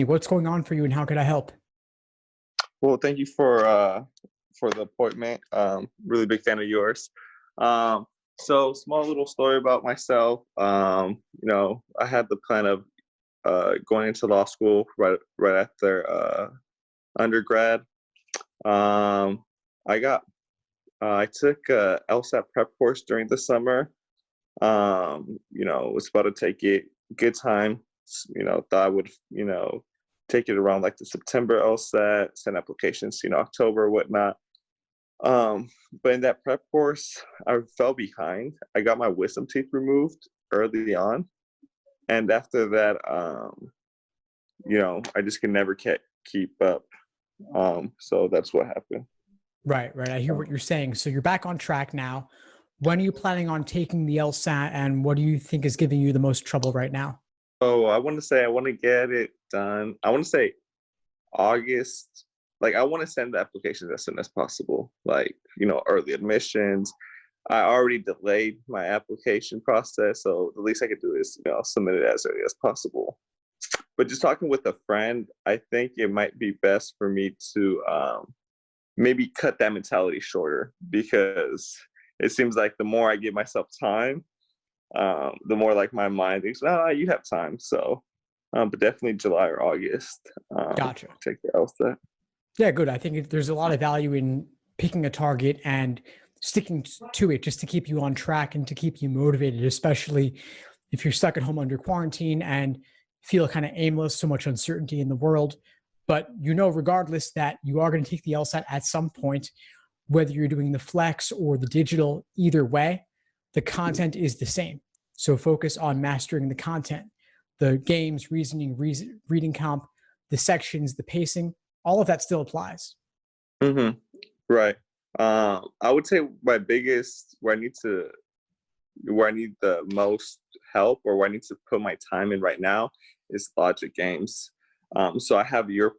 What's going on for you and how could I help? Well, thank you for the appointment. Really big fan of yours. So small little story about myself. I had the plan of going into law school right after undergrad. Um, I took a LSAT prep course during the summer. Was about to take it. Good time. Thought I would take it around like the September LSAT, send applications, October, whatnot. But in that prep course, I fell behind. I got my wisdom teeth removed early on, and after that, I just can never keep up. So that's what happened. Right, right. I hear what you're saying. So you're back on track now. When are you planning on taking the LSAT and what do you think is giving you the most trouble right now? Oh, I want to get it done. I want to say August. Like, I want to send the applications as soon as possible. Like, early admissions. I already delayed my application process, so the least I could do is, submit it as early as possible. But just talking with a friend, I think it might be best for me to maybe cut that mentality shorter, because it seems like the more I give myself time, the more like my mind thinks, you have time. So, but definitely July or August. Gotcha. Take the LSAT. Yeah, good. I think there's a lot of value in picking a target and sticking to it just to keep you on track and to keep you motivated, especially if you're stuck at home under quarantine and feel kind of aimless, so much uncertainty in the world. But regardless that you are going to take the LSAT at some point, whether you're doing the flex or the digital, either way, the content is the same. So focus on mastering the content, the games, reasoning, reading comp, the sections, the pacing, all of that still applies. Mm-hmm. Right. I would say my biggest, where I need the most help, or where I need to put my time in right now, is logic games. So I have your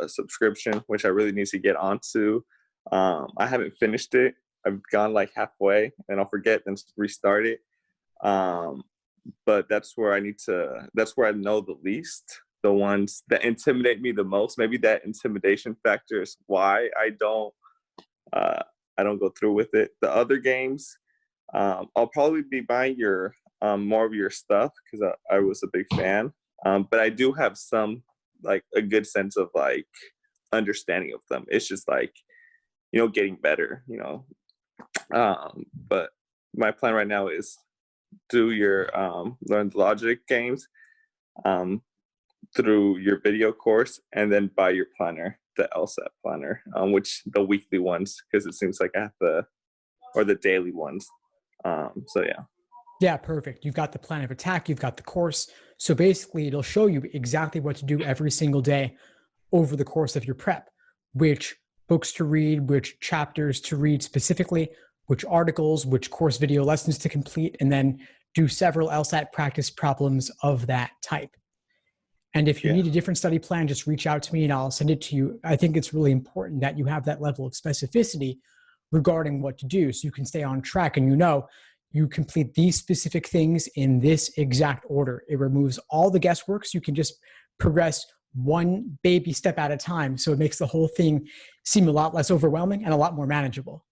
subscription, which I really need to get onto. I haven't finished it. I've gone like halfway and I'll forget and restart it. But that's where that's where I know the least, the ones that intimidate me the most. Maybe that intimidation factor is why I don't go through with it. The other games, I'll probably be buying your more of your stuff, because I was a big fan. But I do have some, like, a good sense of like understanding of them. It's just like, getting better, but my plan right now is do your learn the logic games through your video course, and then buy your planner, the LSAT planner, which the weekly ones, because it seems like I have or the daily ones. So yeah. Yeah, perfect. You've got the plan of attack, you've got the course. So basically it'll show you exactly what to do every single day over the course of your prep, which books to read, which chapters to read specifically, which articles, which course video lessons to complete, and then do several LSAT practice problems of that type. And if you need a different study plan, just reach out to me and I'll send it to you. I think it's really important that you have that level of specificity regarding what to do so you can stay on track and you complete these specific things in this exact order. It removes all the guesswork, so you can just progress one baby step at a time. So it makes the whole thing seem a lot less overwhelming and a lot more manageable.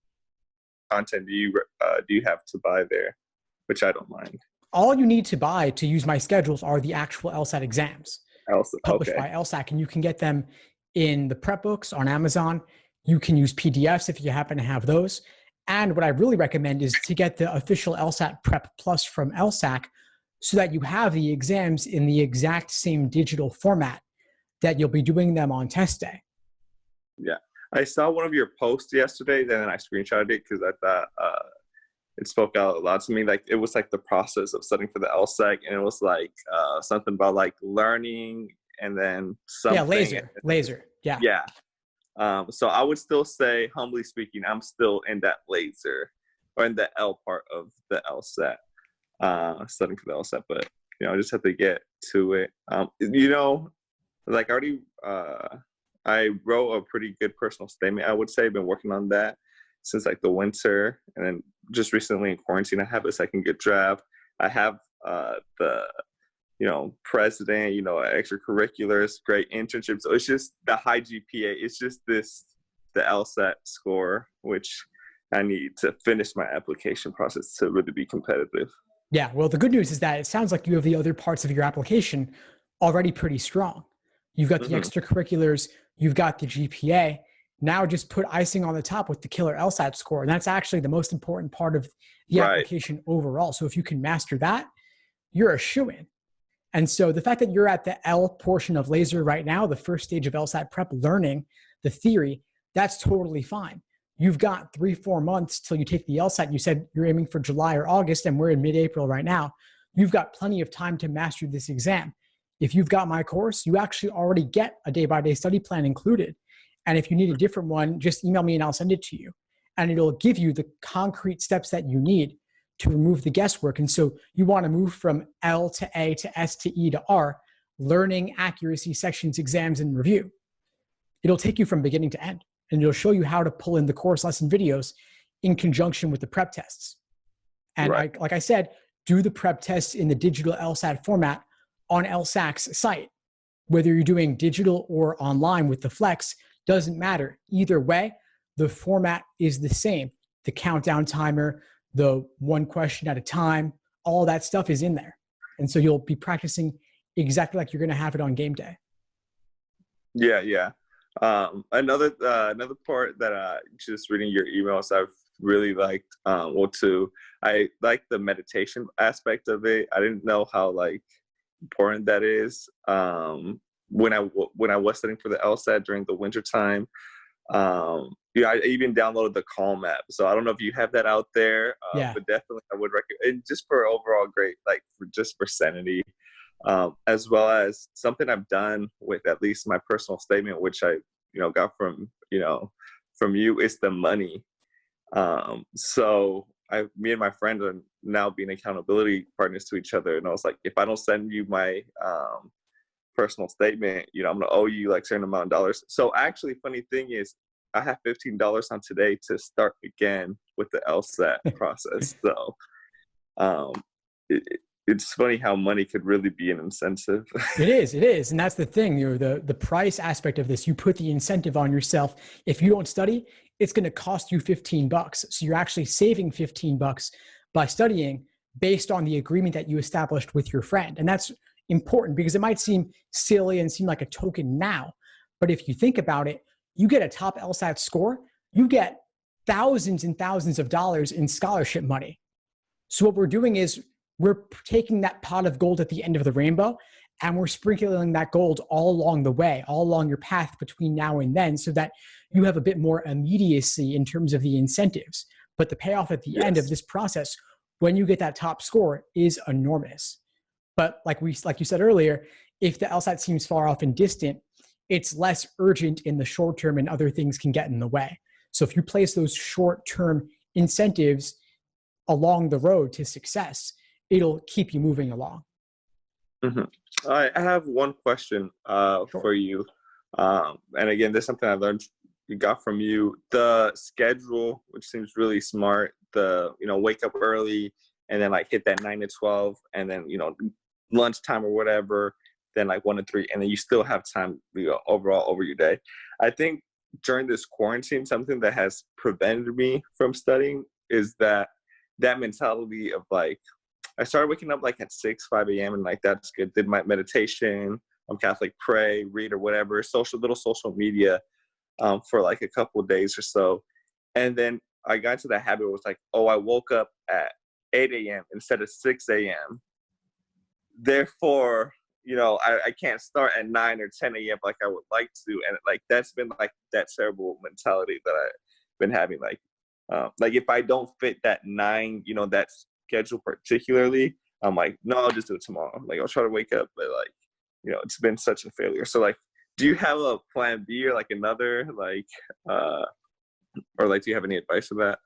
Content do you have to buy there, which I don't mind? All you need to buy to use my schedules are the actual LSAT exams published by LSAT, and you can get them in the prep books on Amazon. You can use PDFs if you happen to have those. And what I really recommend is to get the official LSAT Prep Plus from LSAC, so that you have the exams in the exact same digital format that you'll be doing them on test day. Yeah. I saw one of your posts yesterday, and then I screenshotted it because I thought it spoke out a lot to me. Like, it was like the process of studying for the LSAC, and it was like something about like learning, and then something. Yeah, laser. Yeah. Yeah. So I would still say, humbly speaking, I'm still in that laser, or in the L part of the LSAT, studying for the LSAT, but I just have to get to it. Like, I wrote a pretty good personal statement, I would say. I've been working on that since like the winter, and then just recently in quarantine, I have a second good draft. I have the president, extracurriculars, great internships. So it's just the high GPA. It's just the LSAT score, which I need to finish my application process to really be competitive. Yeah. Well, the good news is that it sounds like you have the other parts of your application already pretty strong. You've got the Mhm. extracurriculars, you've got the GPA. Now just put icing on the top with the killer LSAT score. And that's actually the most important part of the Right. application overall. So if you can master that, you're a shoo-in. And so the fact that you're at the L portion of laser right now, the first stage of LSAT prep, learning the theory, that's totally fine. You've got 3-4 months till you take the LSAT. You said you're aiming for July or August, and we're in mid-April right now. You've got plenty of time to master this exam. If you've got my course, you actually already get a day-by-day study plan included. And if you need a different one, just email me and I'll send it to you. And it'll give you the concrete steps that you need to remove the guesswork. And so you want to move from L to A to S to E to R, learning, accuracy, sections, exams, and review. It'll take you from beginning to end, and it'll show you how to pull in the course lesson videos in conjunction with the prep tests. And Right. like I said, do the prep tests in the digital LSAT format on LSAC's site. Whether you're doing digital or online with the Flex, doesn't matter. Either way, the format is the same. The countdown timer, the one question at a time, all that stuff is in there. And so you'll be practicing exactly like you're going to have it on game day. Yeah, yeah. Another part that just reading your emails I've really liked. I like the meditation aspect of it. I didn't know how important that is. When I was studying for the LSAT during the winter time, I even downloaded the Calm app. So I don't know if you have that out there, Yeah. but definitely I would recommend, and just for overall great, for sanity, as well as something I've done with at least my personal statement, which I got from you, is the money. So me and my friend are now being accountability partners to each other, and I was like, if I don't send you my personal statement, I'm gonna owe you like a certain amount of dollars. So actually, funny thing is, I have $15 on today to start again with the LSAT process. So it's funny how money could really be an incentive. It is. And that's the thing, the price aspect of this. You put the incentive on yourself. If you don't study, it's going to cost you $15. So you're actually saving $15 by studying based on the agreement that you established with your friend. And that's important because it might seem silly and seem like a token now. But if you think about it, you get a top LSAT score, you get thousands and thousands of dollars in scholarship money. So what we're doing is we're taking that pot of gold at the end of the rainbow and we're sprinkling that gold all along the way, all along your path between now and then, so that you have a bit more immediacy in terms of the incentives. But the payoff at the end of this process, when you get that top score, is enormous. But like you said earlier, if the LSAT seems far off and distant, it's less urgent in the short term and other things can get in the way. So if you place those short-term incentives along the road to success, it'll keep you moving along. Mm-hmm. All right, I have one question for you. And again, this is something I got from you. The schedule, which seems really smart, wake up early and then hit that 9 to 12 and then, lunchtime or whatever, then 1 to 3, and then you still have time overall over your day. I think during this quarantine, something that has prevented me from studying is that mentality of I started waking up at 5 a.m. and that's good. Did my meditation, I'm Catholic, pray, read or whatever, social media for a couple of days or so. And then I got into that habit. It was I woke up at 8 a.m. instead of 6 a.m. Therefore, I can't start at 9 or 10 a.m. like I would like to. And that's been that terrible mentality that I've been having. If I don't fit that 9, that schedule particularly, I'm no, I'll just do it tomorrow. I'll try to wake up, but it's been such a failure. So do you have a plan B or another or do you have any advice for that?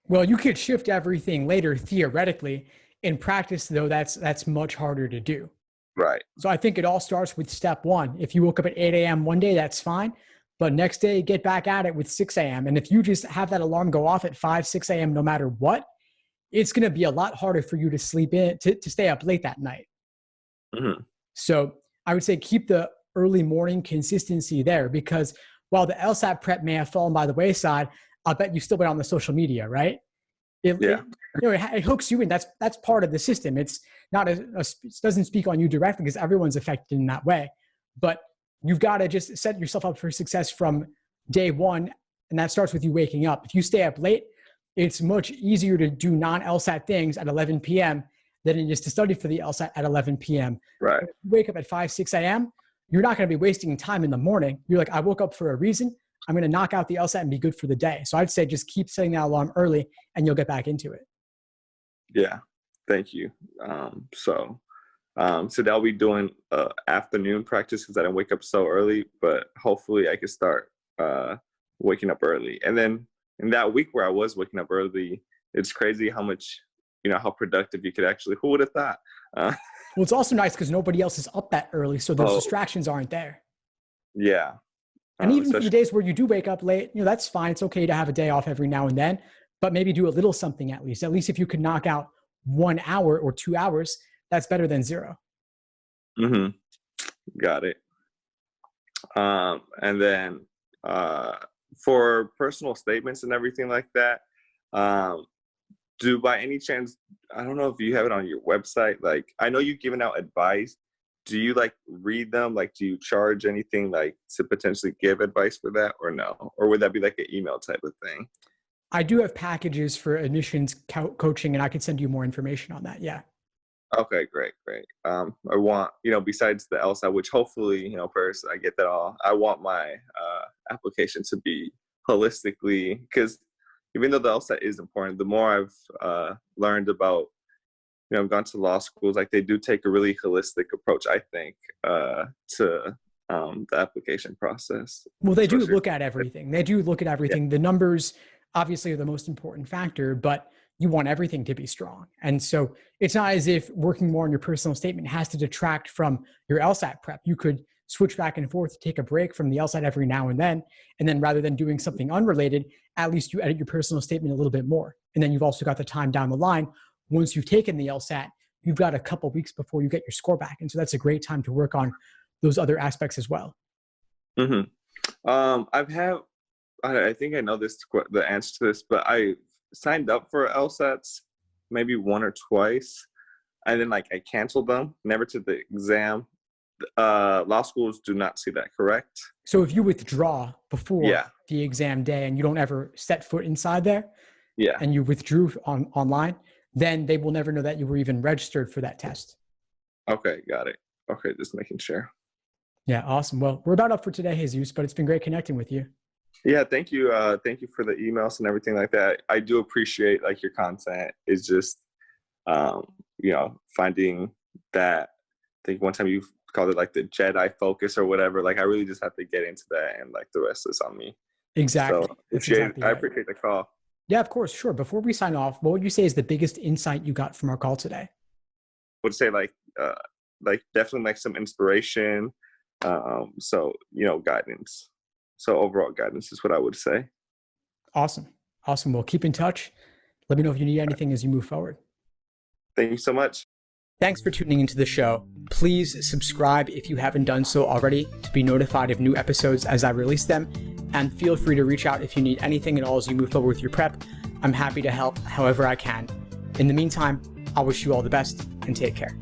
Well, you could shift everything later theoretically. In practice, though, that's much harder to do. Right. So I think it all starts with step one. If you woke up at 8 a.m. one day, that's fine. But next day, get back at it with 6 a.m. And if you just have that alarm go off at 5, 6 a.m., no matter what, it's going to be a lot harder for you to sleep in, to stay up late that night. Hmm. So I would say keep the early morning consistency there, because while the LSAT prep may have fallen by the wayside, I'll bet you still went on the social media, right? Yeah. It hooks you in. That's part of the system. It's not it doesn't speak on you directly because everyone's affected in that way. But you've got to just set yourself up for success from day one, and that starts with you waking up. If you stay up late, it's much easier to do non-LSAT things at 11 p.m. than it is to study for the LSAT at 11 p.m. Right. If you wake up at 5, 6 a.m., you're not going to be wasting time in the morning. You're like, I woke up for a reason. I'm going to knock out the LSAT and be good for the day. So I'd say just keep setting that alarm early and you'll get back into it. Yeah. Thank you. So that'll be doing afternoon practice because I didn't wake up so early, but hopefully I can start waking up early. And then in that week where I was waking up early, it's crazy how much, how productive you could actually, who would have thought? Well, it's also nice because nobody else is up that early. So those distractions aren't there. Yeah. And even for the days where you do wake up late, that's fine. It's okay to have a day off every now and then, but maybe do a little something at least. At least if you could knock out 1 hour or 2 hours, that's better than 0. Mm-hmm. Got it. And then for personal statements and everything like that, do by any chance, I don't know if you have it on your website, like I know you've given out advice. Do you read them? Do you charge anything to potentially give advice for that or no? Or would that be an email type of thing? I do have packages for admissions coaching, and I could send you more information on that. Yeah. Okay, great. I want, besides the LSAT, which hopefully, first I get that all, I want my application to be holistically, because even though the LSAT is important, the more I've learned about, I've gone to law schools, they do take a really holistic approach, I think, to the application process. Well, they do look at everything. They do look at everything. Yeah. The numbers obviously are the most important factor, but you want everything to be strong. And so it's not as if working more on your personal statement has to detract from your LSAT prep. You could switch back and forth, take a break from the LSAT every now and then rather than doing something unrelated, at least you edit your personal statement a little bit more. And then you've also got the time down the line. Once you've taken the LSAT, you've got a couple weeks before you get your score back. And so that's a great time to work on those other aspects as well. Mm-hmm. I think I know the answer to this, but I signed up for LSATs maybe 1 or twice. And then I canceled them, never took the exam. Law schools do not see that, correct? So if you withdraw before the exam day and you don't ever set foot inside there, and you withdrew online, then they will never know that you were even registered for that test. Okay, got it. Okay, just making sure. Yeah, awesome. Well, we're about up for today, Jesus, but it's been great connecting with you. Yeah, thank you. Thank you for the emails and everything like that. I do appreciate your content. It's just, finding that. I think one time you called it the Jedi focus or whatever. I really just have to get into that, and the rest is on me. Exactly. So I appreciate the call. Yeah, of course. Sure. Before we sign off, what would you say is the biggest insight you got from our call today? I would say definitely some inspiration. So, guidance. So overall guidance is what I would say. Awesome. Well, keep in touch. Let me know if you need anything as you move forward. Thank you so much. Thanks for tuning into the show. Please subscribe if you haven't done so already to be notified of new episodes as I release them. And feel free to reach out if you need anything at all as you move forward with your prep. I'm happy to help however I can. In the meantime, I'll wish you all the best and take care.